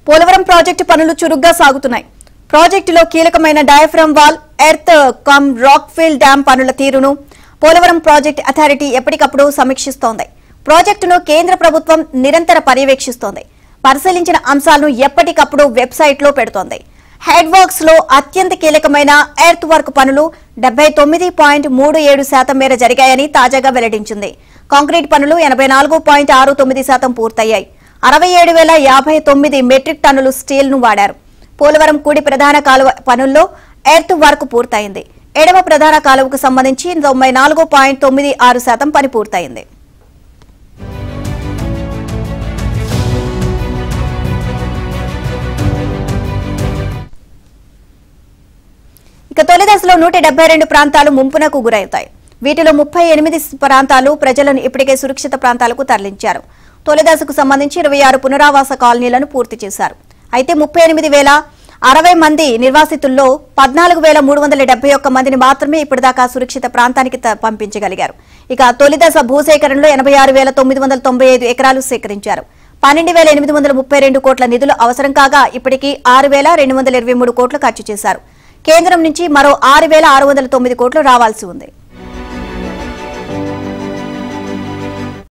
Polavaram project పనులు చురుగ్గా సాగుతున్నాయి. ప్రాజెక్టులో కీలకమైన diaphragm wall, earth cum rock fill dam పనుల తీరును పోలవరం ప్రాజెక్టు అథారిటీ ఎప్పటికప్పుడు సమీక్షిస్తోంది. ప్రాజెక్టును కేంద్ర ప్రభుత్వం నిరంతర పర్యవేక్షిస్తోంది. పరిశీలించిన అంశాలను ఎప్పటికప్పుడు వెబ్సైట్లో పెడుతోంది. హెడ్ వర్క్స్ లో అత్యంత కీలకమైన ఎర్త్ వర్క్ పనులు 79.37% మేర జరిగాయని తాజాగా వెల్లడించింది. కాంక్రీట్ పనులు 84.69% పూర్తయ్యాయి. 67,059 మెట్రిక్ టన్నులు స్టీల్ ను వాడారు. పోలవరం కుడి ప్రధాన కాలువ పనుల్లో ఎర్త్ వర్క్ పూర్తయింది. ఎడమ ప్రధాన కాలువకు సంబంధించి 94.96% పని పూర్తయింది. ఇక తొలి దశలో 172 ప్రాంతాలు ముంపునకు గురవుతాయి. వీటిలో 38 ప్రాంతాలు ప్రజలను ఇప్పటికే సురక్షిత ప్రాంతాలకు తరలించారు. తొలి దశకు సంబంధించి 26 పునరావాస కాలనీలను పూర్తి చేశారు. అయితే 38,060 మంది నిర్వాసితుల్లో 14,371 మందిని మాత్రమే ఇప్పటిదాకా సురక్షిత ప్రాంతానికి పంపించగలిగారు. ఇక తొలి దశ భూసేకరణలో 86,995 ఎకరాలు సేకరించారు. 12,832 కోట్ల నిధులు అవసరం కాగా ఇప్పటికీ 6,223 కోట్లు ఖర్చు చేశారు. కేంద్రం నుంచి మరో 6,609 కోట్లు రావాల్సి ఉంది.